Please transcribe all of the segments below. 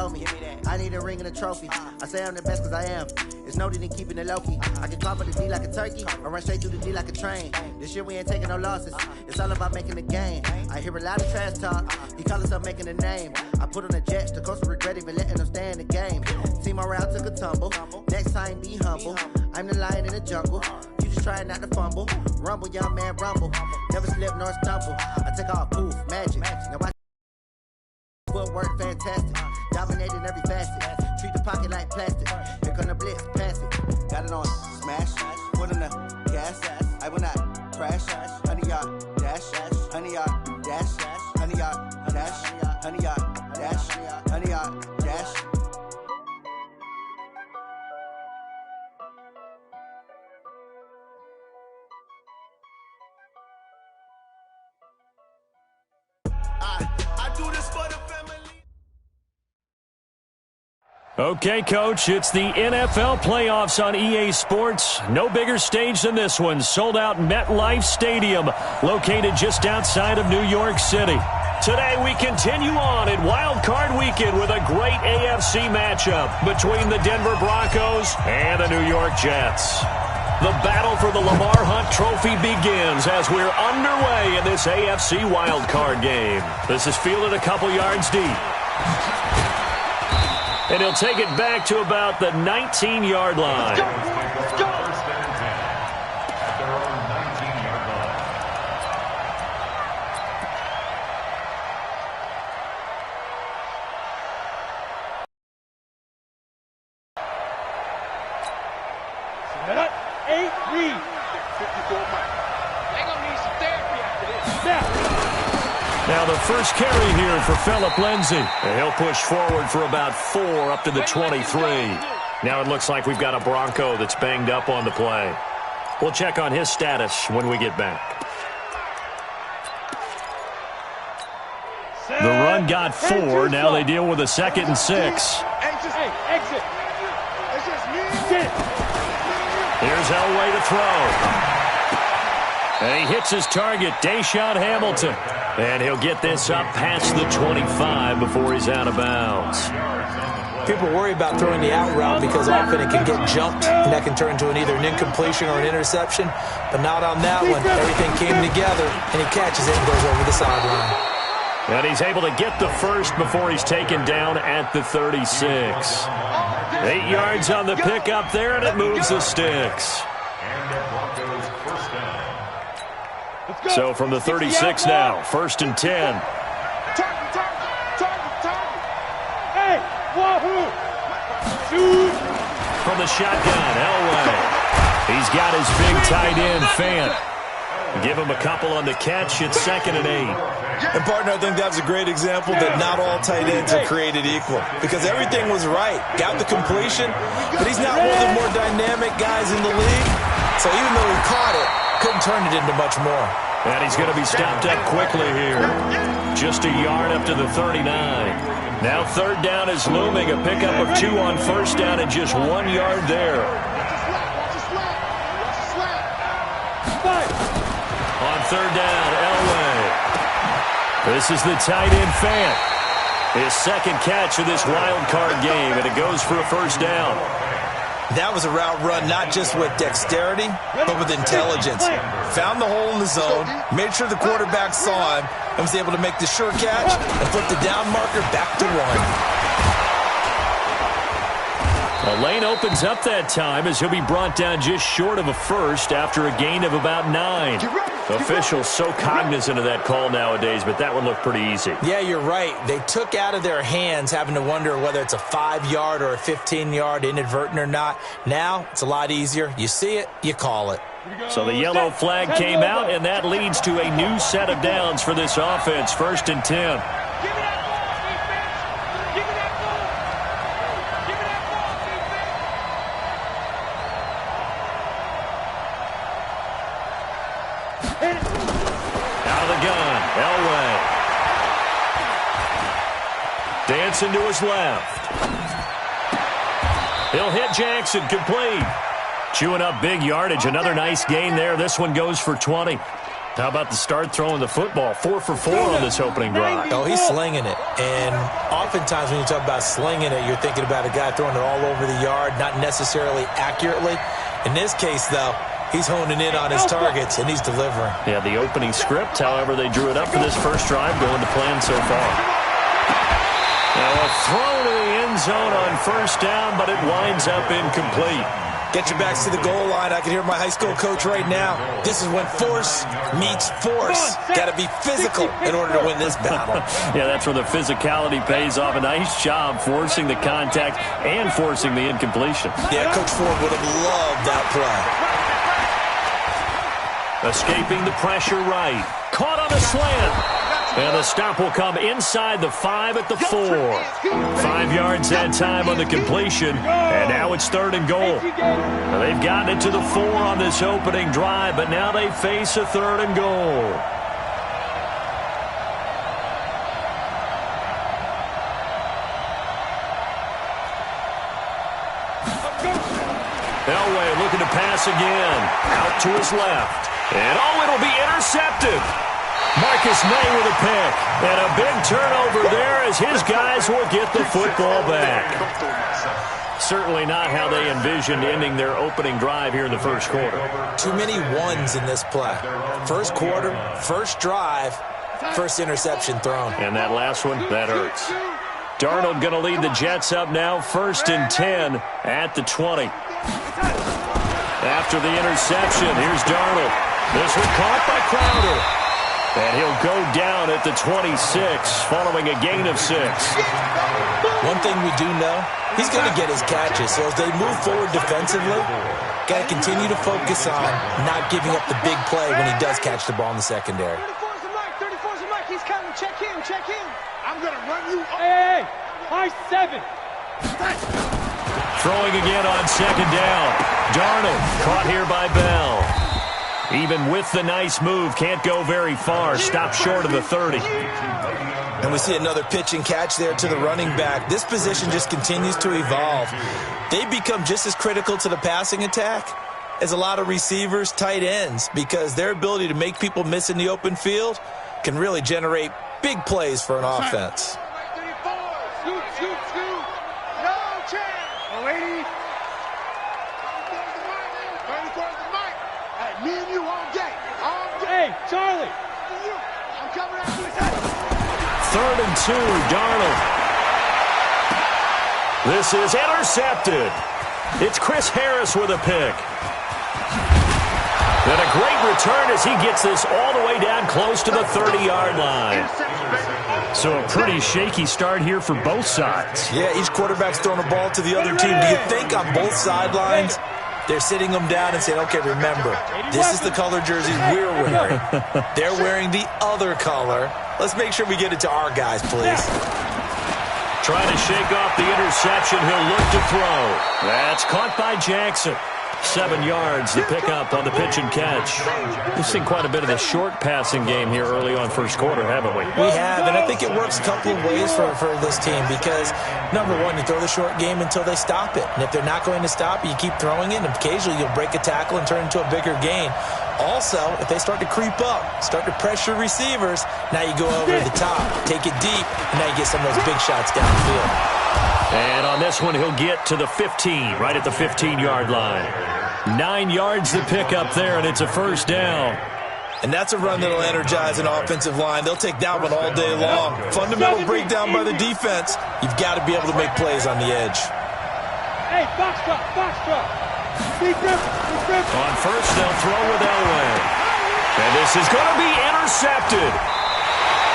told me. I need a ring and a trophy. I say I'm the best cause I am. It's no need in keeping it low-key. I can climb for the D like a turkey, or run straight through the D like a train. This year we ain't taking no losses. It's all about making the game. I hear a lot of trash talk. He call himself making a name. I put on the Jets, the coach will regret even letting them stay in the game. Team morale took a tumble. Next time be humble. I'm the lion in the jungle. You just trying not to fumble. Rumble, young man, rumble. Never slip nor stumble. I take off poof, magic. Now I footwork fantastic. Dominating every facet. Treat the pocket like plastic. Here come the blitz, pass it. Got it on smash. Put in the gas. I will not crash. 100-yard dash. 100-yard dash. 100-yard dash. 100-yard dash. 100-yard dash. Okay, Coach, it's the NFL playoffs on EA Sports. No bigger stage than this one. Sold out MetLife Stadium, located just outside of New York City. Today, we continue on in Wild Card Weekend with a great AFC matchup between the Denver Broncos and the New York Jets. The battle for the Lamar Hunt Trophy begins as we're underway in this AFC Wild Card game. This is fielded a couple yards deep. And he'll take it back to about the 19-yard line. Let's go. First and 10 at their own 19-yard line. Set up. 8 read. 54 miles. They're going to need some therapy after this. Snap. Now the first carry here for Phillip Lindsay. And he'll push forward for about 4 up to the 23. Now it looks like we've got a Bronco that's banged up on the play. We'll check on his status when we get back. The run got 4. Now they deal with a 2nd and 6. Exit. Here's Elway to throw. And he hits his target, Deshaun Hamilton. And he'll get this up past the 25 before he's out of bounds. People worry about throwing the out route because often it can get jumped, and that can turn into either an incompletion or an interception. But not on that one. Everything came together, and he catches it and goes over the sideline. And he's able to get the first before he's taken down at the 36. 8 yards on the pickup there, and it moves the sticks. And the Broncos first down. So from the 36 now, 1st and 10. Target. Hey, wahoo! Shoot! From the shotgun, Elway. He's got his big tight end, Fant. Give him a couple on the catch. It's 2nd and 8. And, partner, I think that was a great example that not all tight ends are created equal because everything was right. Got the completion, but he's not one of the more dynamic guys in the league. So even though he caught it, couldn't turn it into much more. And he's going to be stopped up quickly here. Just a yard up to the 39. Now 3rd down is looming. A pickup of 2 on 1st down and just 1 yard there. On 3rd down, Elway. This is the tight end, Fant. His 2nd catch of this wild card game, and it goes for a 1st down. That was a route run not just with dexterity, but with intelligence. Found the hole in the zone, made sure the quarterback saw him, and was able to make the sure catch and flip the down marker back to 1. A lane opens up that time as he'll be brought down just short of a 1st after a gain of about 9. Officials so cognizant of that call nowadays, but that one looked pretty easy. Yeah, you're right. They took out of their hands having to wonder whether it's a 5-yard or a 15-yard inadvertent or not. Now it's a lot easier. You see it, you call it. So the yellow flag came out, and that leads to a new set of downs for this offense. 1st and 10. Dancing to his left. He'll hit Jackson, complete. Chewing up big yardage. Another nice gain there. This one goes for 20. How about the start throwing the football? 4 for 4 on this opening drive. Oh, he's slinging it. And oftentimes when you talk about slinging it, you're thinking about a guy throwing it all over the yard, not necessarily accurately. In this case, though, he's honing in on his targets, and he's delivering. Yeah, the opening script, however, they drew it up for this first drive, going to plan so far. Now a throw to the end zone on first down, but it winds up incomplete. Get your backs to the goal line. I can hear my high school coach right now. This is when force meets force. Got to be physical in order to win this battle. Yeah, that's where the physicality pays off. A nice job forcing the contact and forcing the incompletion. Yeah, Coach Ford would have loved that play. Escaping the pressure right. Caught on a slant. And the stop will come inside the 5 at the 4. 5 yards that time on the completion. And now it's 3rd and goal. Now they've gotten it to the 4 on this opening drive, but now they face a 3rd and goal. Elway looking to pass again. Out to his left. And it'll be intercepted. Marcus May with a pick. And a big turnover there as his guys will get the football back. Certainly not how they envisioned ending their opening drive here in the first quarter. Too many ones in this play. First quarter, first drive, first interception thrown. And that last one, that hurts. Darnold going to lead the Jets up now, 1st and 10 at the 20. After the interception, here's Darnold. This one caught by Crowder. And he'll go down at the 26, following a gain of 6. One thing we do know, he's going to get his catches. So as they move forward defensively, got to continue to focus on not giving up the big play when he does catch the ball in the secondary. 34's the mic. 34's the mic. He's coming. Check in. Check in. I'm going to run you. Hey, high 7. Throwing again on 2nd down. Darnold caught here by Bell. Even with the nice move, can't go very far. Stopped short of the 30. And we see another pitch and catch there to the running back. This position just continues to evolve. They become just as critical to the passing attack as a lot of receivers, tight ends, because their ability to make people miss in the open field can really generate big plays for an offense. Scoot, scoot, scoot. No chance. Lady. 34's the mic. Hey, me and you all day. All day. Hey, Charlie. I'm coming after you. 3rd and 2, Darnold. This is intercepted. It's Chris Harris with a pick. And a great return as he gets this all the way down close to the 30-yard line. So a pretty shaky start here for both sides. Yeah, each quarterback's throwing a ball to the other team. Do you think on both sidelines they're sitting them down and saying, okay, remember, this is the color jersey we're wearing. They're wearing the other color. Let's make sure we get it to our guys, please. Trying to shake off the interception. He'll look to throw. That's caught by Jackson. 7 yards, the pickup on the pitch and catch. We've seen quite a bit of the short passing game here early on first quarter, haven't we? We have, and I think it works a couple of ways for this team because, number one, you throw the short game until they stop it. And if they're not going to stop it, you keep throwing it, and occasionally you'll break a tackle and turn it into a bigger gain. Also, if they start to creep up, start to pressure receivers, now you go over the top, take it deep, and now you get some of those big shots downfield. And on this one, he'll get to the 15, right at the 15-yard line. 9 yards to pick up there, and it's a first down. And that's a run that'll energize an offensive line. They'll take that one all day long. Fundamental breakdown by the defense. You've got to be able to make plays on the edge. Hey, box drop, box drop. Deep rip, deep rip. On first, they'll throw with Elway. And this is going to be intercepted.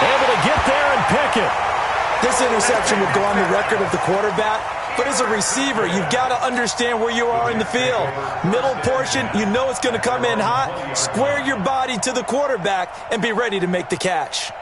Able to get there and pick it. This interception will go on the record of the quarterback, but as a receiver, you've got to understand where you are in the field. Middle portion, you know it's going to come in hot. Square your body to the quarterback and be ready to make the catch.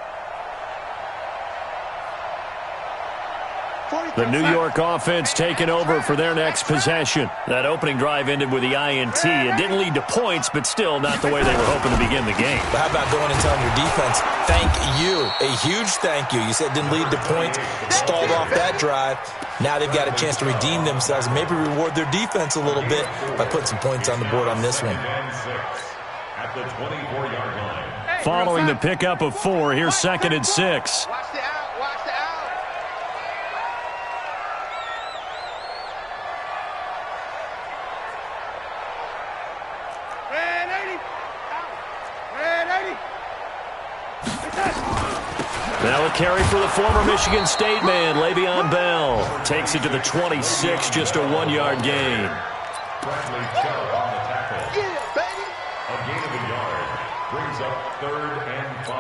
The New York offense taking over for their next possession. That opening drive ended with the INT. It didn't lead to points, but still not the way they were hoping to begin the game. But how about going and telling your defense, thank you, a huge thank you. You said it didn't lead to points, stalled off that drive. Now they've got a chance to redeem themselves and maybe reward their defense a little bit by putting some points on the board on this one. At the 24-yard line. following the pickup of 4. Here's 2nd and 6. Watch the out. Watch the out. Red 80. Red 80. Now a carry for the former Michigan State man, Le'Veon Bell. Takes it to the 26, just a 1-yard gain. Bradley Chubb on the tackle. Get it, baby. A gain of a yard. Brings up 3rd and 5.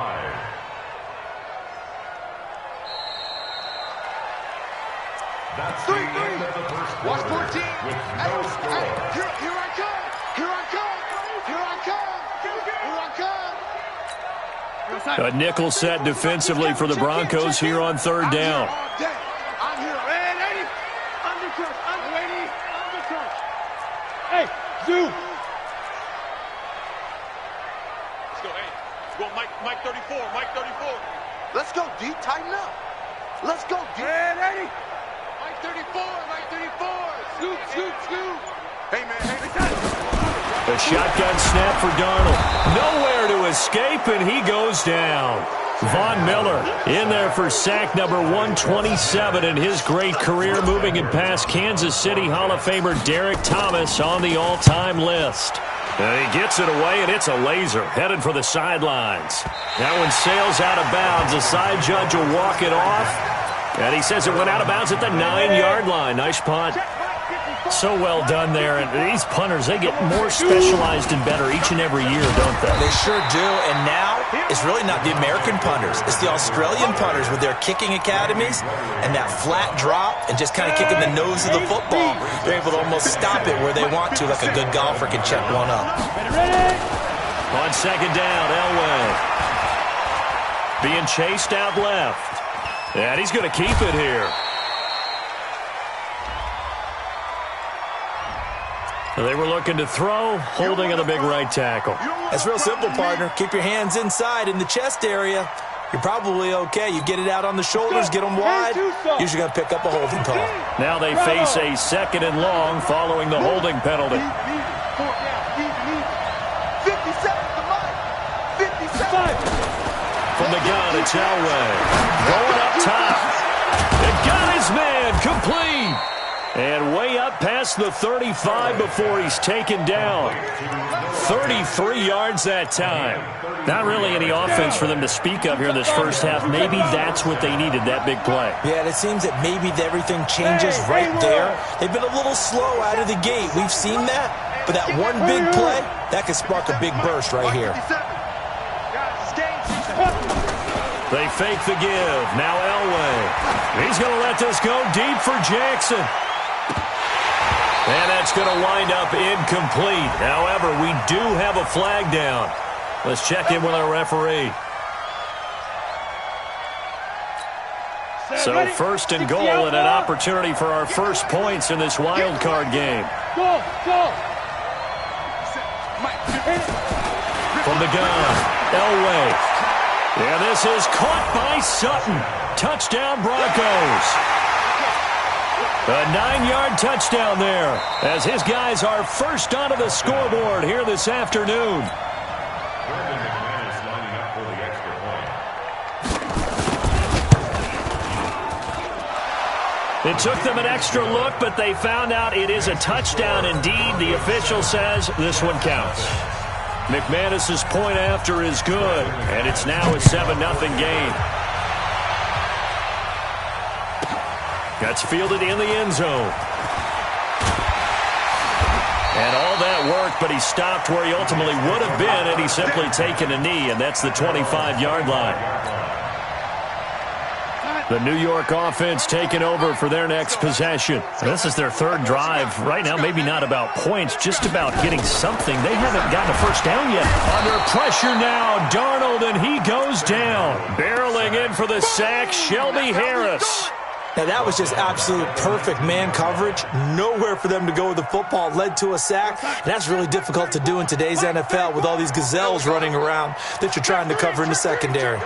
That's the end of the first quarter. Watch 14. With no score. Here I come. Here I come. Here I come. Here I come. A nickel set defensively for the Broncos here on 3rd down. I'm here. Red 80. Undercut. Under 80. Undercut. Hey, Zoo. Let's go, hey. Let's go, Mike 34. Mike 34. Let's go deep. Tighten up. Let's go deep. Red 80. Mike 34. Mike 34. Scoop, scoop, scoop. Hey, man. Hey, A shotgun snap for Darnold. Nowhere to escape, and he goes down. Von Miller in there for sack number 127 in his great career, moving it past Kansas City Hall of Famer Derek Thomas on the all-time list. And he gets it away, and it's a laser headed for the sidelines. That one sails out of bounds. The side judge will walk it off, and he says it went out of bounds at the 9-yard line. Nice punt. So well done there. And these punters, they get more specialized and better each and every year, don't they? They sure do. And now it's really not the American punters. It's the Australian punters with their kicking academies and that flat drop and just kind of kicking the nose of the football. They're able to almost stop it where they want to, like a good golfer can check one up. On 2nd down, Elway being chased out left. And he's going to keep it here. They were looking to throw, holding on the big right tackle. That's real simple, partner. Keep your hands inside in the chest area. You're probably okay. You get it out on the shoulders, get them wide. Usually going to pick up a holding call. Now they face a 2nd and long following the holding penalty. 57 to Mike. 57. From the gun, it's Elway. Going up top. It got his man complete. And way up past the 35 before he's taken down. 33 yards that time. Not really any offense for them to speak of here in this first half. Maybe that's what they needed, that big play. Yeah, it seems that maybe everything changes right there. They've been a little slow out of the gate. We've seen that. But that one big play, that could spark a big burst right here. They fake the give. Now Elway. He's going to let this go deep for Jackson. And that's going to wind up incomplete. However, we do have a flag down. Let's check in with our referee. So 1st and goal and an opportunity for our first points in this wild card game. Go, go. From the gun, Elway. And this is caught by Sutton. Touchdown Broncos. A 9-yard touchdown there as his guys are first onto the scoreboard here this afternoon. Brandon McManus lining up for the extra point. It took them an extra look, but they found out it is a touchdown indeed. The official says this one counts. McManus's point after is good, and it's now a 7-0 game. That's fielded in the end zone. And all that work, but he stopped where he ultimately would have been, and he's simply taken a knee, and that's the 25-yard line. The New York offense taking over for their next possession. This is their 3rd drive. Right now, maybe not about points, just about getting something. They haven't gotten a first down yet. Under pressure now, Darnold, and he goes down. Barreling in for the sack, Shelby Harris. Now, that was just absolute perfect man coverage. Nowhere for them to go with the football. Led to a sack. And that's really difficult to do in today's NFL with all these gazelles running around that you're trying to cover in the secondary.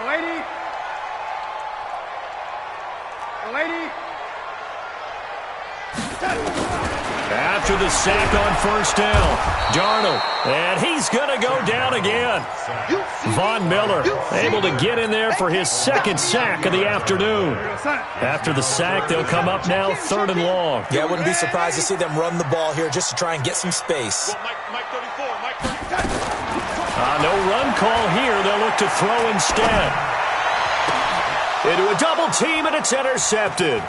After the sack on first down, Darnold, and he's going to go down again. Von Miller able to get in there for his second sack of the afternoon. After the sack, they'll come up now 3rd and long. Yeah, I wouldn't be surprised to see them run the ball here just to try and get some space. No run call here. They'll look to throw instead. Into a double team, and it's intercepted.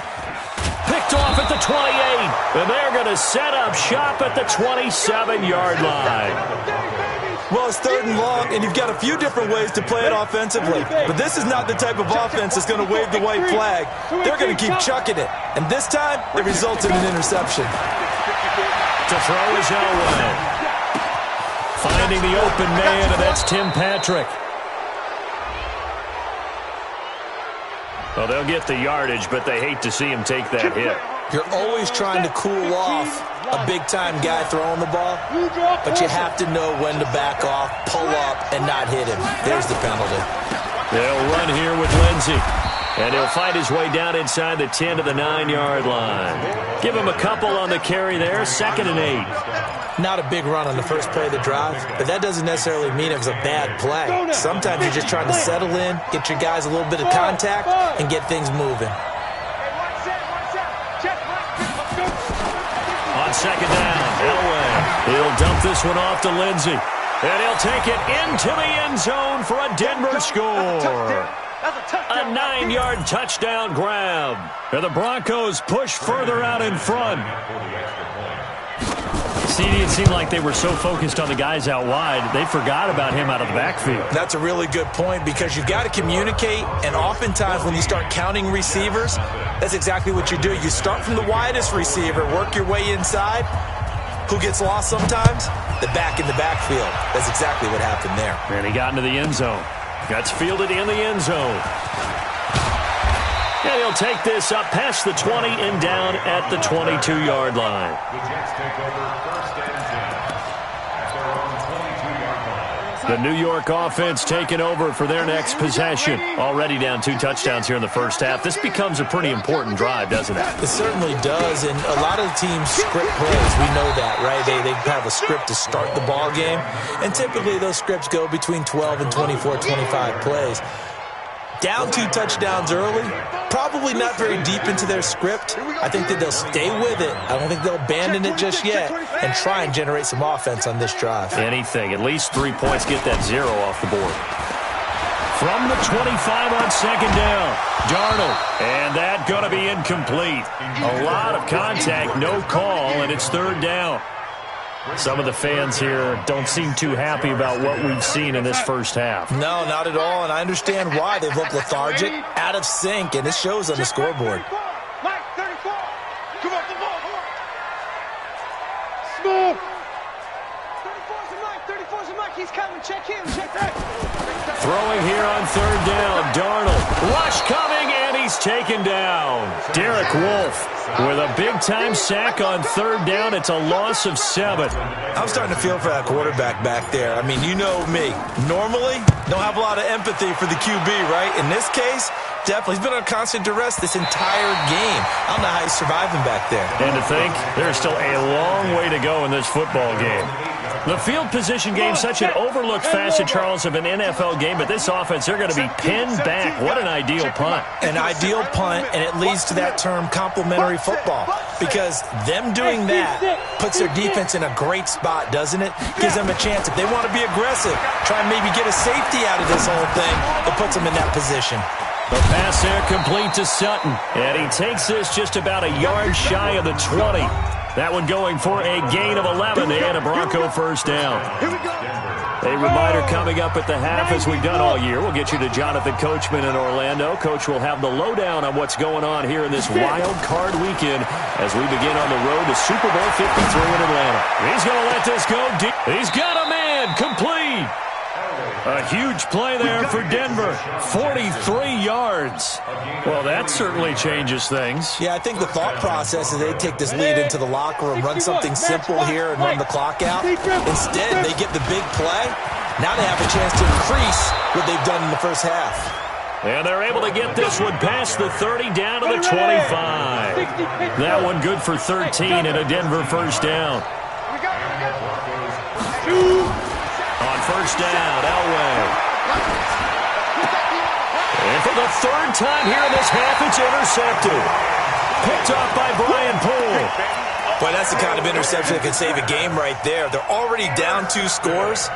Picked off at the 28, and they're going to set up shop at the 27-yard line. Well, it's 3rd and long, and you've got a few different ways to play it offensively. But this is not the type of offense that's going to wave the white flag. They're going to keep chucking it. And this time, it results in an interception. To throw is Elway. Finding the open man, and that's Tim Patrick. Well, they'll get the yardage, but they hate to see him take that hit. You're always trying to cool off a big-time guy throwing the ball, but you have to know when to back off, pull up, and not hit him. There's the penalty. They'll run here with Lindsey, and he'll fight his way down inside the 10 to the 9-yard line. Give him a couple on the carry there, 2nd and 8. Not a big run on the first play of the drive, but that doesn't necessarily mean it was a bad play. Sometimes you're just trying to settle in, get your guys a little bit of contact, and get things moving. On 2nd down, Elway. He'll dump this one off to Lindsey, and he'll take it into the end zone for a Denver score. A 9-yard touchdown grab. And the Broncos push further out in front. CD, it seemed like they were so focused on the guys out wide, they forgot about him out of the backfield. That's a really good point because you've got to communicate, and oftentimes when you start counting receivers, that's exactly what you do. You start from the widest receiver, work your way inside. Who gets lost sometimes? The back in the backfield. That's exactly what happened there. And he got into the end zone. Gets fielded in the end zone. And he'll take this up past the 20 and down at the 22-yard line. The Jets take over 1st and 10 at their own 22-yard line. The New York offense taking over for their next possession. Already down 2 touchdowns here in the first half. This becomes a pretty important drive, doesn't it? It certainly does, and a lot of the teams script plays. We know that, right? They have a script to start the ball game, and typically those scripts go between 12 and 24, 25 plays. Down 2 touchdowns early, probably not very deep into their script. I think that they'll stay with it. I don't think they'll abandon it just yet and try and generate some offense on this drive. Anything. At least 3 points, get that 0 off the board. From the 25 on 2nd down, Darnold. And that going to be incomplete. A lot of contact, no call, and it's 3rd down. Some of the fans here don't seem too happy about what we've seen in this first half. No, not at all, and I understand why. They've looked lethargic, out of sync, and it shows on the scoreboard. Mike, 34. Come on, the ball. Smooth. 34's a Mike. 34's a Mike. He's coming. Check him. Check that. Throwing here on 3rd down, Darnold. Rush coming, and he's taken down. Derek Wolfe with a big-time sack on 3rd down. It's a loss of 7. I'm starting to feel for that quarterback back there. I mean, you know me. Normally, don't have a lot of empathy for the QB, right? In this case, definitely. He's been on constant duress this entire game. I don't know how he's surviving back there. And to think, there's still a long way to go in this football game. The field position game, such an overlooked facet, Charles, of an NFL game, but this offense, they're going to be pinned back. What an ideal punt. An ideal punt, and it leads to that term complementary football, because them doing that puts their defense in a great spot, doesn't it? Gives them a chance. If they want to be aggressive, try and maybe get a safety out of this whole thing, it puts them in that position. The pass there complete to Sutton, and he takes this just about a yard shy of the 20. That one going for a gain of 11 and a Bronco first down. A reminder coming up at the half, as we've done all year. We'll get you to Jonathan Coachman in Orlando. Coach will have the lowdown on what's going on here in this wild card weekend as we begin on the road to Super Bowl 53 in Atlanta. He's going to let this go deep. He's got a man complete. A huge play there for Denver. 43 yards. Well, that certainly changes things. Yeah, I think the thought process is they take this lead into the locker room, run something simple here and run the clock out. Instead, they get the big play. Now they have a chance to increase what they've done in the first half. And they're able to get this one past the 30 down to the 25. That one good for 13 and a Denver first down. On first down, Elway. And for the third time here in this half, it's intercepted. Picked off by Brian Poole. Boy, that's the kind of interception that can save a game right there. They're already down 2 scores.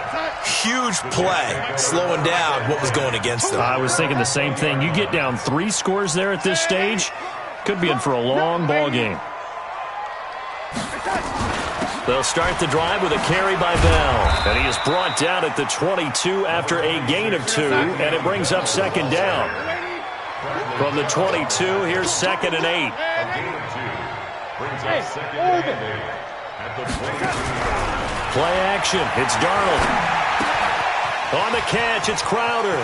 Huge play, slowing down what was going against them. I was thinking the same thing. You get down 3 scores there at this stage, could be in for a long ball game. They'll start the drive with a carry by Bell. And he is brought down at the 22 after a gain of 2, and it brings up second down. From the 22, here's 2nd and 8. Play action. It's Darnold. On the catch, it's Crowder.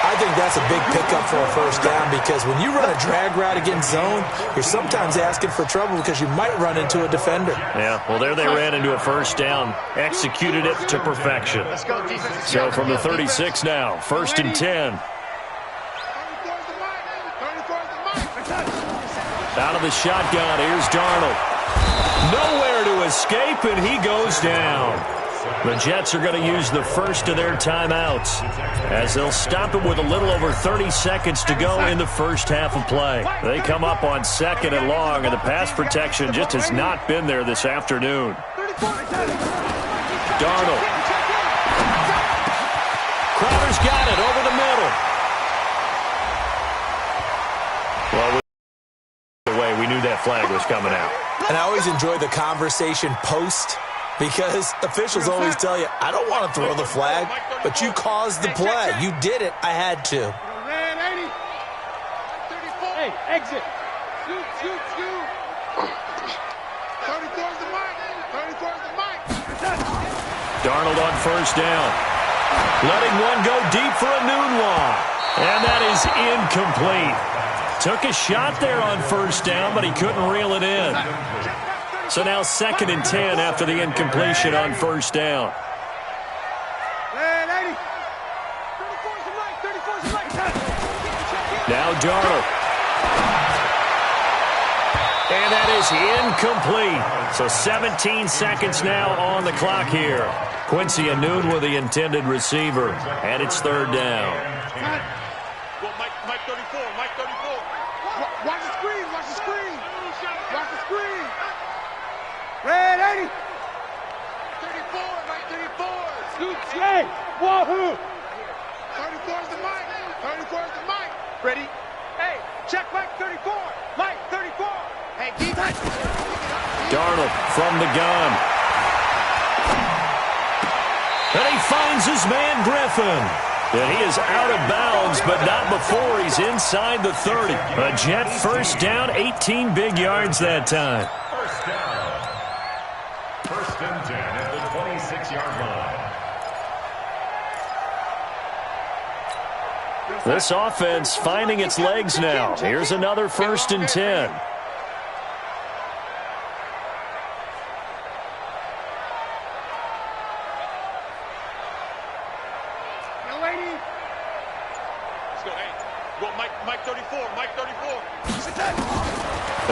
I think that's a big pickup for a first down because when you run a drag route against zone, you're sometimes asking for trouble because you might run into a defender. Yeah, well, there they ran into a first down. Executed it to perfection. So from the 36 now, 1st and 10. Out of the shotgun, here's Darnold. Nowhere to escape, and he goes down. The Jets are going to use the first of their timeouts as they'll stop him with a little over 30 seconds to go in the first half of play. They come up on 2nd and long, and the pass protection just has not been there this afternoon. Darnold. Crowder's got it over the middle. Well, we knew that flag was coming out. And I always enjoy the conversation post because officials always tell you, I don't want to throw the flag, but you caused the play. You did it. I had to. Hey, exit. Scoot. 34's the mic. 34's the mic. Darnold on first down. Letting one go deep for a Nunwa. And that is incomplete. Took a shot there on first down, but he couldn't reel it in. So now 2nd and 10 after the incompletion on first down. Now Darnold. And that is incomplete. So 17 seconds now on the clock here. Quincy Enunwa, the intended receiver, and it's 3rd down. Well, Mike 34, Mike 34. Watch the screen. Watch the screen. Red 80. 34, Mike 34. Scoot. Hey, wahoo. 34's the mic. 34's the mic. Ready? Hey, check Mike 34. Mike 34. Hey, keep it. Darnold from the gun. And he finds his man Griffin. And he is out of bounds, but not before he's inside the 30. A Jet first down, 18 big yards that time. First down. 1st and 10 at the 26-yard line. This offense finding its legs now. Here's another 1st and 10. Mike 34, Mike 34.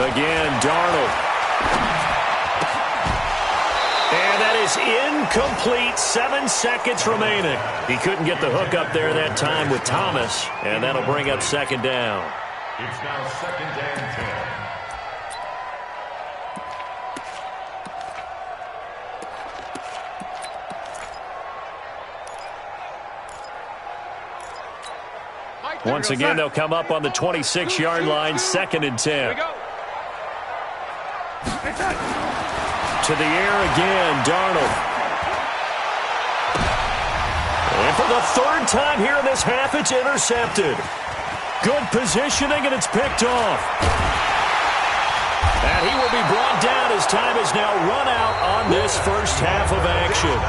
Again, Darnold. And that is incomplete. 7 seconds remaining. He couldn't get the hook up there that time with Thomas, and that'll bring up 2nd down. It's now 2nd and 10. Once again, they'll come up on the 26-yard line, 2nd and 10. To the air again, Darnold. And for the 3rd time here in this half, it's intercepted. Good positioning, and it's picked off. And he will be brought down as time is now run out on this first half of action.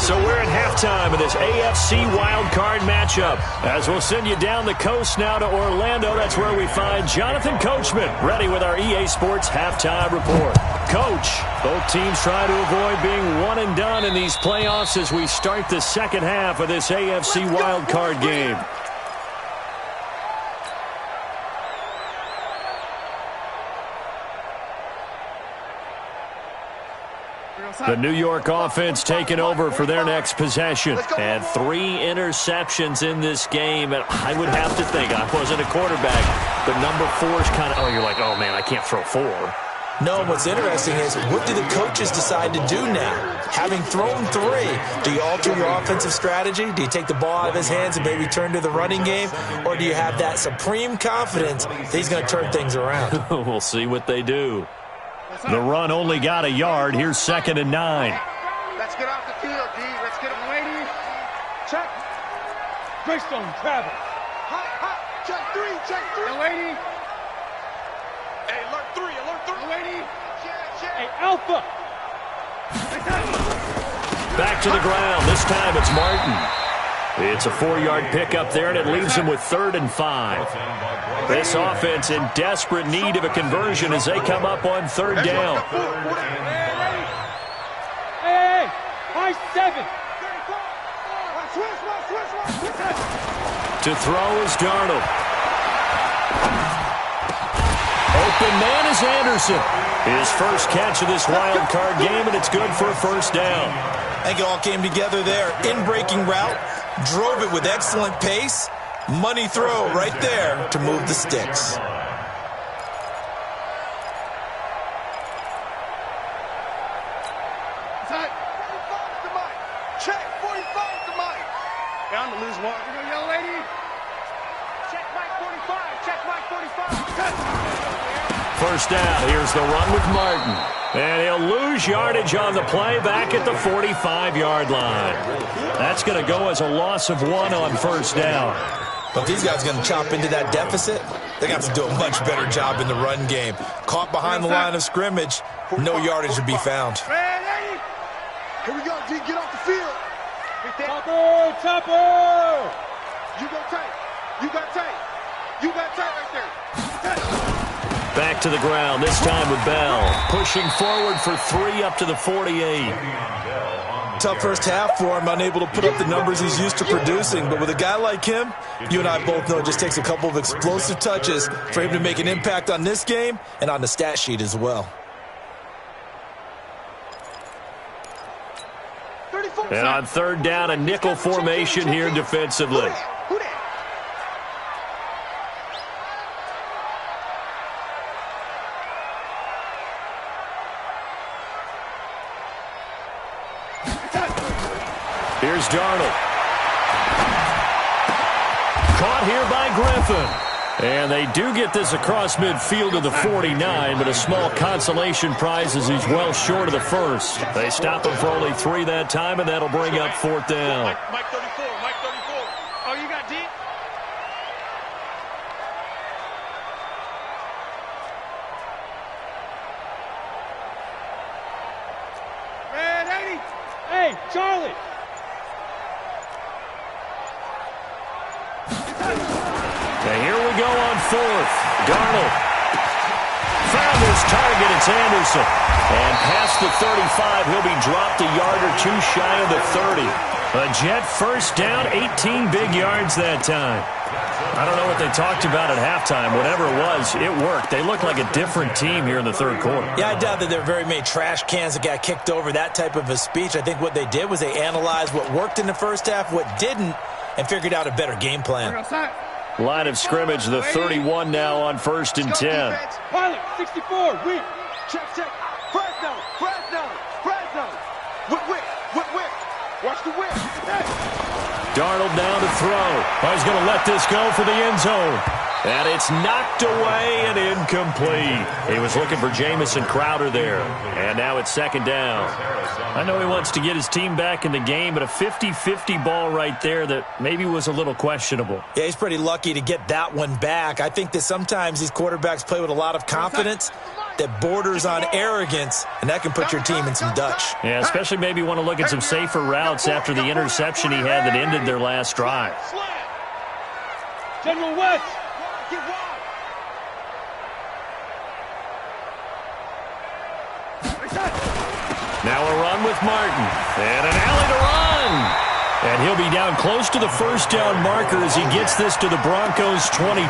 So we're at halftime of this AFC wildcard matchup. As we'll send you down the coast now to Orlando, that's where we find Jonathan Coachman ready with our EA Sports halftime report. Coach, both teams try to avoid being one and done in these playoffs as we start the second half of this AFC wildcard game. The New York offense taking over for their next possession. And 3 interceptions in this game. And I would have to think, I wasn't a quarterback, but number 4 is kind of, oh, you're like, oh, man, I can't throw 4. No, what's interesting is, what do the coaches decide to do now? Having thrown 3, do you alter your offensive strategy? Do you take the ball out of his hands and maybe turn to the running game? Or do you have that supreme confidence that he's going to turn things around? We'll see what they do. The run only got a yard. Here's 2nd and 9. Let's get off the field, D. Let's get him, ladies. Check. Greystone, travel. Hot, hot. Check 3, check 3. Lady. Hey, alert 3, alert 3. Lady. Check. Hey, Alpha. Back to the ground. This time it's Martin. It's a 4-yard pickup there, and it leaves him with 3rd and 5. This offense in desperate need of a conversion as they come up on 3rd down. Hey, high 7. To throw is Darnold. Open man is Anderson. His first catch of this wild card game, and it's good for a 1st down. I think it all came together there. In-breaking route, drove it with excellent pace. Money throw right there to move the sticks. Check 45 to Mike. Down to lose 1. Young lady. Check Mike 45. Check Mike 45. 1st down. Here's the run with Martin. And he'll lose yardage on the play back at the 45-yard line. That's going to go as a loss of 1 on 1st down. But these guys are going to chop into that deficit. They're going to have to do a much better job in the run game. Caught behind the line of scrimmage, no yardage to be found. Here we go, D. Get off the field. Topper, Topper. You go tight. You got tight. You got tight right there. Back to the ground, this time with Bell. Pushing forward for 3 up to the 48. Tough first half for him, unable to put up the numbers he's used to producing. But with a guy like him, you and I both know it just takes a couple of explosive touches for him to make an impact on this game and on the stat sheet as well. And on 3rd down, a nickel formation here defensively. Here's Darnold. Caught here by Griffin. And they do get this across midfield to the 49, but a small consolation prize as he's well short of the 1st. They stop him for only 3 that time, and that'll bring up 4th down. Mike 34, Mike 34. Oh, you got D? Red 80. Hey, Charlie. And here we go on 4th. Darnold found his target. It's Anderson. And past the 35, he'll be dropped a yard or 2 shy of the 30. A Jet 1st down, 18 big yards that time. I don't know what they talked about at halftime. Whatever it was, it worked. They look like a different team here in the 3rd quarter. Yeah, I doubt that there are very many trash cans that got kicked over, that type of a speech. I think what they did was they analyzed what worked in the first half, what didn't, and figured out a better game plan. Line of scrimmage, the 31 now on 1st and 10. Pilot, 64, whip. Check. Fresno. Whip. Watch the whip. Darnold down to throw. Oh, he's going to let this go for the end zone. And it's knocked away and incomplete. He was looking for Jamison Crowder there. And now it's 2nd down. I know he wants to get his team back in the game, but a 50-50 ball right there that maybe was a little questionable. Yeah, he's pretty lucky to get that one back. I think that sometimes these quarterbacks play with a lot of confidence, that borders on arrogance, and that can put your team in some Dutch. Yeah, especially maybe want to look at some safer routes after the interception he had that ended their last drive. General West. Now a run with Martin. And an alley to run. And he'll be down close to the first down marker as he gets this to the Broncos' 22.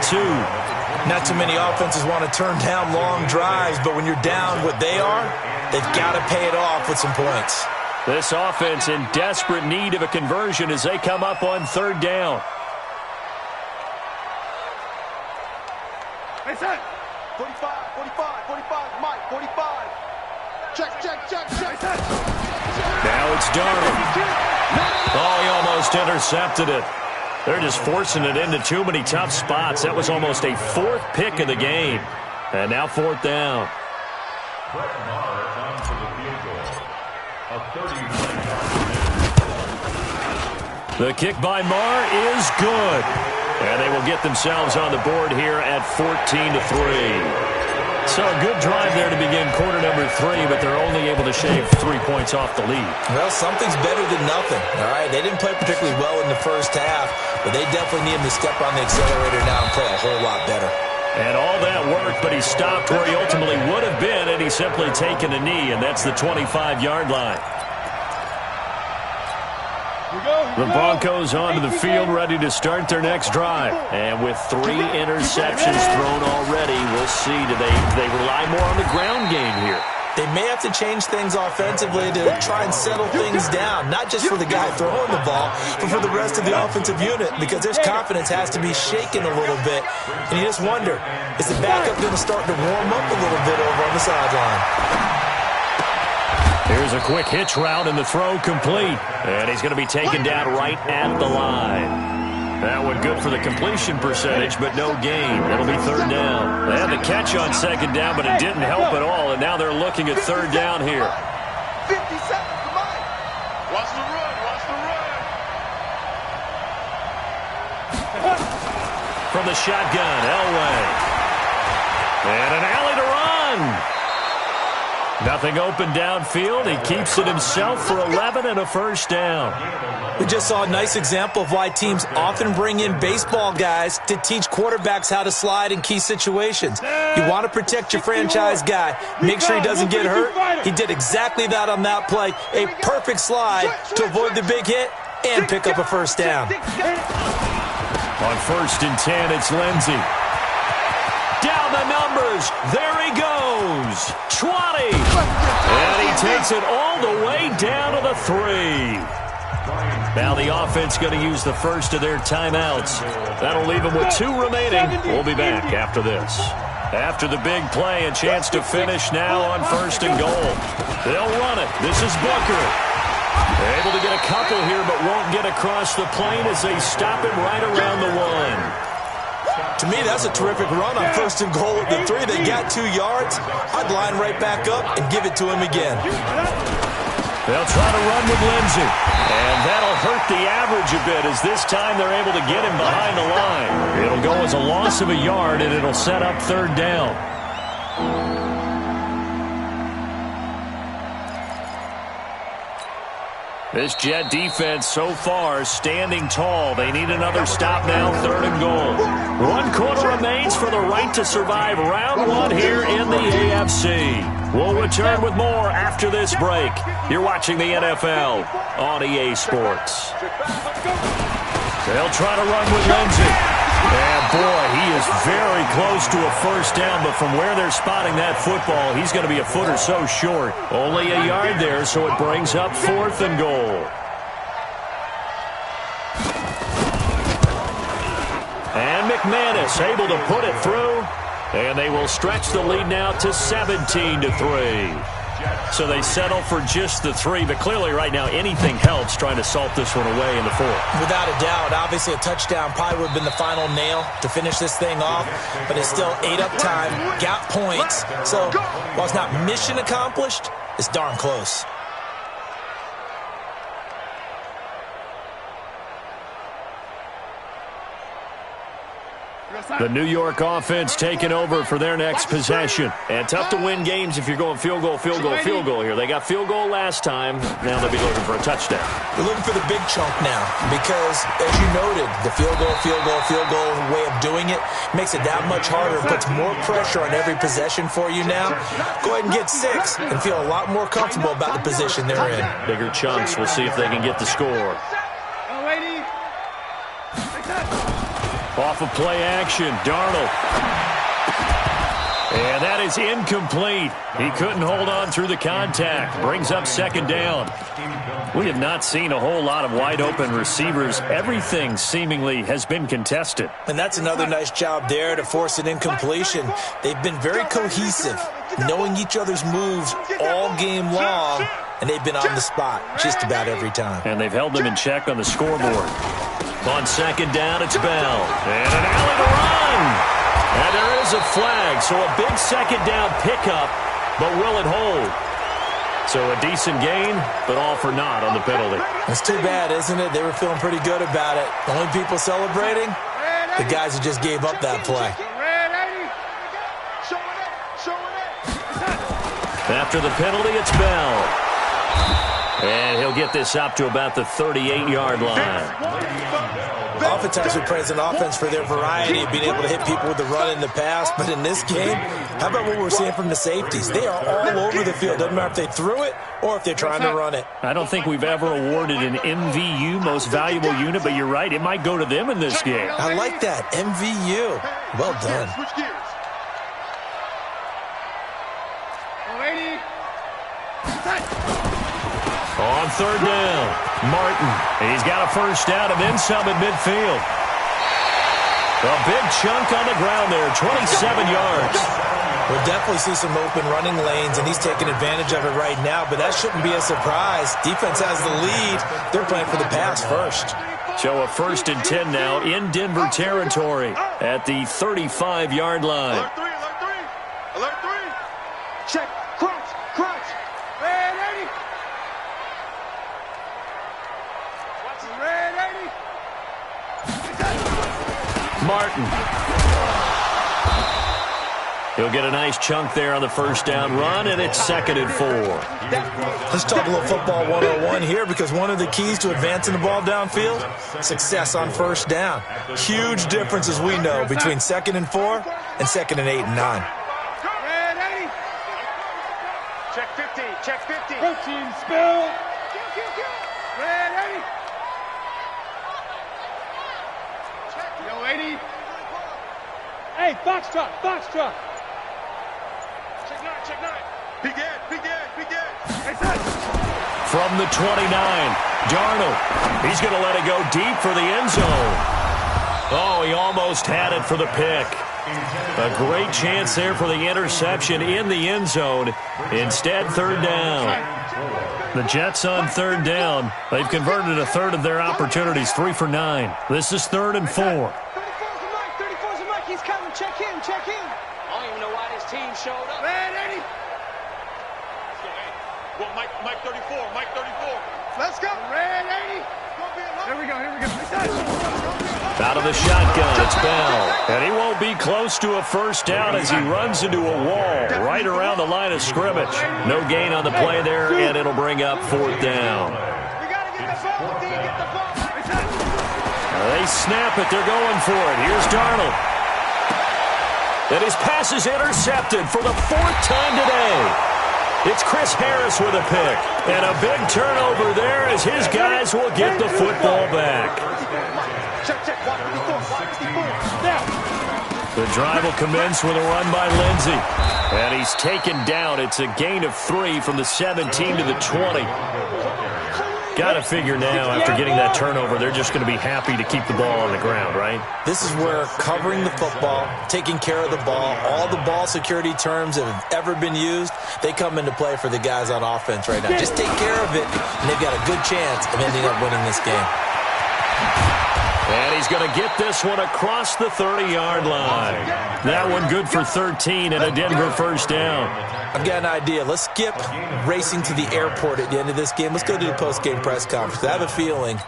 Not too many offenses want to turn down long drives, but when you're down what they are, they've got to pay it off with some points. This offense in desperate need of a conversion as they come up on third down. Hey, son. 45, 45, 45, Mike, 45. Check. Now it's Darnold. Oh, he almost intercepted it. They're just forcing it into too many tough spots. That was almost a fourth pick of the game. And now fourth down. Brett Maher on for the field goal. A 31-yard. The kick by Maher is good. And they will get themselves on the board here at 14-3. So a good drive there to begin quarter number 3, but they're only able to shave 3 points off the lead. Well, something's better than nothing, all right? They didn't play particularly well in the first half, but they definitely need him to step on the accelerator now and play a whole lot better. And all that worked, but he stopped where he ultimately would have been, and he's simply taken a knee, and that's the 25-yard line. The Broncos onto the field, ready to start their next drive. And with 3 interceptions thrown already, we'll see. Do they rely more on the ground game here? They may have to change things offensively to try and settle things down, not just for the guy throwing the ball, but for the rest of the offensive unit, because their confidence has to be shaken a little bit. And you just wonder, is the backup going to start to warm up a little bit over on the sideline? Here's a quick hitch route, and the throw complete. And he's going to be taken down right at the line. That one good for the completion percentage, but no gain. It'll be third down. They had the catch on second down, but it didn't help at all, and now they're looking at third down here. 50 seconds, come on. Watch the run. From the shotgun, Elway. And an alley to run. Nothing open downfield. He keeps it himself for 11 and a first down. We just saw a nice example of why teams often bring in baseball guys to teach quarterbacks how to slide in key situations. You want to protect your franchise guy. Make sure he doesn't get hurt. He did exactly that on that play. A perfect slide to avoid the big hit and pick up a first down. On 1st and 10, it's Lindsey. Down the numbers. There he goes. 20. And he takes it all the way down to the 3. Now the offense going to use the first of their timeouts. That'll leave them with 2 remaining. We'll be back after this. After the big play, a chance to finish now on 1st and goal. They'll run it. This is Booker. Able to get a couple here, but won't get across the plane as they stop him right around the 1. To me, that's a terrific run on 1st and goal at the 3. They got 2 yards. I'd line right back up and give it to him again. They'll try to run with Lindsey. And that'll hurt the average a bit as this time they're able to get him behind the line. It'll go as a loss of a yard, and it'll set up third down. This Jet defense so far standing tall. They need another stop now, 3rd and goal. 1 quarter remains for the right to survive round 1 here in the AFC. We'll return with more after this break. You're watching the NFL on EA Sports. They'll try to run with Lindsey. And boy, he is very close to a first down, but from where they're spotting that football, he's going to be a foot or so short. Only a yard there, so it brings up 4th and goal. And McManus able to put it through, and they will stretch the lead now to 17-3. So they settle for just the 3, but clearly right now anything helps trying to salt this one away in the 4th. Without a doubt, obviously a touchdown probably would have been the final nail to finish this thing off, but it's still 8 up time, got points. So while it's not mission accomplished, it's darn close. The New York offense taking over for their next possession. And tough to win games if you're going field goal here. They got field goal last time. Now they'll be looking for a touchdown. They're looking for the big chunk now because, as you noted, the field goal way of doing it makes it that much harder and puts more pressure on every possession for you now. Go ahead and get 6 and feel a lot more comfortable about the position they're in. Bigger chunks. We'll see if they can get the score. Off of play action, Darnold. And that is incomplete. He couldn't hold on through the contact. Brings up second down. We have not seen a whole lot of wide-open receivers. Everything seemingly has been contested. And that's another nice job there to force an incompletion. They've been very cohesive, knowing each other's moves all game long, and they've been on the spot just about every time. And they've held them in check on the scoreboard. On second down, it's Bell. And an alley to run. And there is a flag, so a big second down pickup, but will it hold? So a decent gain, but all for naught on the penalty. That's too bad, isn't it? They were feeling pretty good about it. The only people celebrating, the guys who just gave up that play. After the penalty, it's Bell. And he'll get this up to about the 38-yard line. Oftentimes we praise an offense for their variety of being able to hit people with the run and the pass. But in this game, how about what we're seeing from the safeties? They are all over the field. Doesn't matter if they threw it or if they're trying to run it. I don't think we've ever awarded an MVU, most valuable unit, but you're right. It might go to them in this game. I like that. MVU. Well done. On third down, Martin. He's got a first down and then some at midfield. A big chunk on the ground there, 27 yards. We'll definitely see some open running lanes, and he's taking advantage of it right now, but that shouldn't be a surprise. Defense has the lead. They're playing for the pass first. So a 1st and 10 now in Denver territory at the 35-yard line. Alert 3, alert 3. Alert 3. Check. Crunch. Red 80. Red 80. Martin. He'll get a nice chunk there on the first down run, and it's 2nd and 4. Let's talk a little football 101 here, because one of the keys to advancing the ball downfield, success on first down. Huge difference, as we know, between 2nd and 4 and 2nd and 8 and 9. Red 80. Check 50. Check 50. Protein spill. Red 80. Yo, 80. Hey, Foxtrot. Check 9. Big Ed. From the 29, Darnold. He's going to let it go deep for the end zone. Oh, he almost had it for the pick. A great chance there for the interception in the end zone. Instead, third down. The Jets on third down. They've converted a third of their opportunities, 3 for 9. This is 3rd and 4. 34's a Mike. He's coming. Check in. I don't even know why this team showed up. Red 80. Let's go, hey. Well, Mike 34. Mike 34. Let's go. Red 80. Here we go. Out of the shotgun, it's Bell. And he won't be close to a first down as he runs into a wall right around the line of scrimmage. No gain on the play there, and it'll bring up 4th down. We got to get the ball. Get the ball. They snap it. They're going for it. Here's Darnold. And his pass is intercepted for the 4th time today. It's Chris Harris with a pick. And a big turnover there as his guys will get the football back. Check. 154. Now. The drive will commence with a run by Lindsey. And he's taken down. It's a gain of 3 from the 17 to the 20. Got to figure now, after getting that turnover, they're just going to be happy to keep the ball on the ground, right? This is where covering the football, taking care of the ball, all the ball security terms that have ever been used, they come into play for the guys on offense right now. Just take care of it, and they've got a good chance of ending up winning this game. And he's going to get this one across the 30-yard line. That one good for 13 and a Denver first down. I've got an idea. Let's skip racing to the airport at the end of this game. Let's go to the post-game press conference. I have a feeling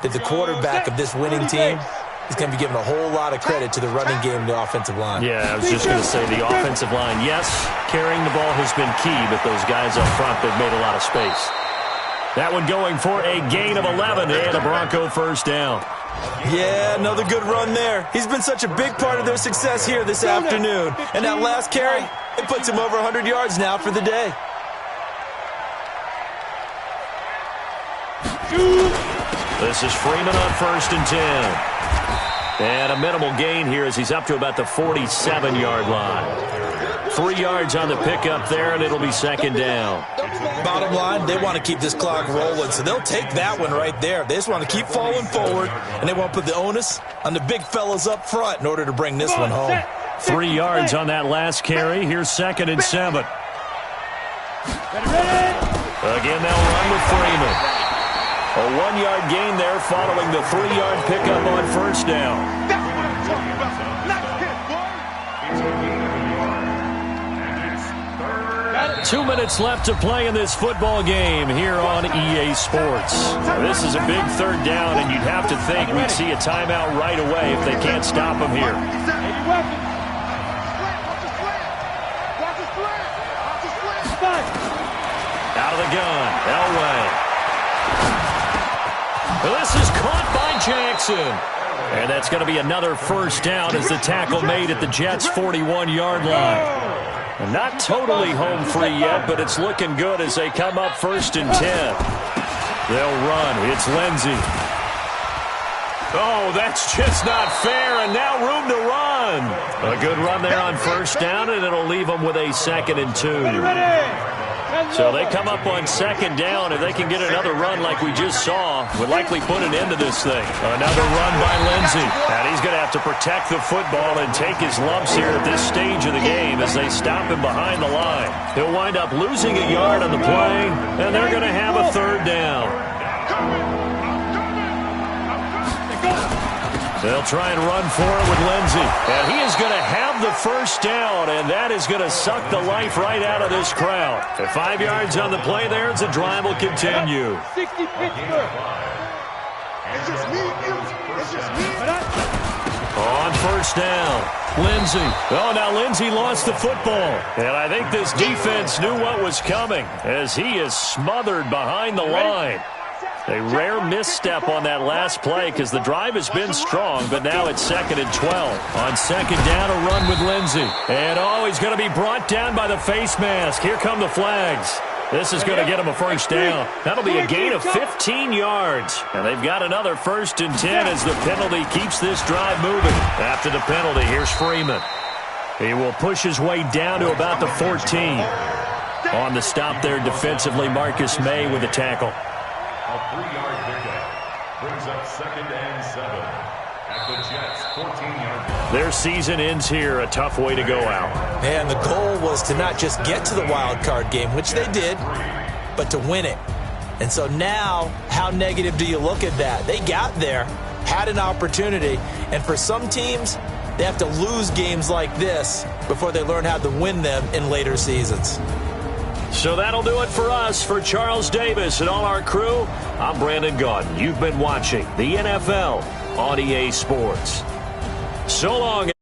that the quarterback of this winning team he's going to be given a whole lot of credit to the running game and the offensive line. Yeah, I was just going to say the offensive line, yes, carrying the ball has been key, but those guys up front, they've made a lot of space. That one going for a gain of 11 and a Bronco first down. Yeah, another good run there. He's been such a big part of their success here this afternoon. And that last carry, it puts him over 100 yards now for the day. This is Freeman on 1st and 10. And a minimal gain here as he's up to about the 47-yard line. 3 yards on the pickup there, and it'll be 2nd down. Bottom line, they want to keep this clock rolling, so they'll take that one right there. They just want to keep falling forward, and they want to put the onus on the big fellas up front in order to bring this one home. 3 yards on that last carry. Here's 2nd and 7. Again, they'll run with Freeman. A 1-yard gain there following the 3-yard pickup on 1st down. 2 minutes left to play in this football game here on EA Sports. This is a big 3rd down, and you'd have to think we'd see a timeout right away if they can't stop him here. Out of the gun, Elway. This is caught by Jackson. And that's going to be another 1st down as the tackle made at the Jets' 41-yard line. And not totally home free yet, but it's looking good as they come up 1st and 10. They'll run. It's Lindsey. Oh, that's just not fair, and now room to run. A good run there on 1st down, and it'll leave them with a 2nd and 2. So they come up on 2nd down. If they can get another run like we just saw, would likely put an end to this thing. Another run by Lindsey. And he's going to have to protect the football and take his lumps here at this stage of the game as they stop him behind the line. He'll wind up losing a yard on the play, and they're going to have a 3rd down. They'll try and run for it with Lindsey. And he is going to have the 1st down, and that is going to suck the life right out of this crowd. At 5 yards on the play there, as the drive will continue. 60 Pittsburgh. It's just me and you. It's just me. On 1st down, Lindsey. Oh, now Lindsey lost the football. And I think this defense knew what was coming as he is smothered behind the line. A rare misstep on that last play because the drive has been strong, but now it's 2nd and 12. On 2nd down, a run with Lindsey. And, oh, he's going to be brought down by the face mask. Here come the flags. This is going to get him a 1st down. That'll be a gain of 15 yards. And they've got another 1st and 10 as the penalty keeps this drive moving. After the penalty, here's Freeman. He will push his way down to about the 14. On the stop there defensively, Marcus May with the tackle. A 3-yard pickup brings up 2nd and 7 at the Jets' 14-yard line. Their season ends here, a tough way to go out. And the goal was to not just get to the wild card game, which they did, but to win it. And so now, how negative do you look at that? They got there, had an opportunity, and for some teams, they have to lose games like this before they learn how to win them in later seasons. So that'll do it for us. For Charles Davis and all our crew, I'm Brandon Gaudin. You've been watching the NFL on EA Sports. So long.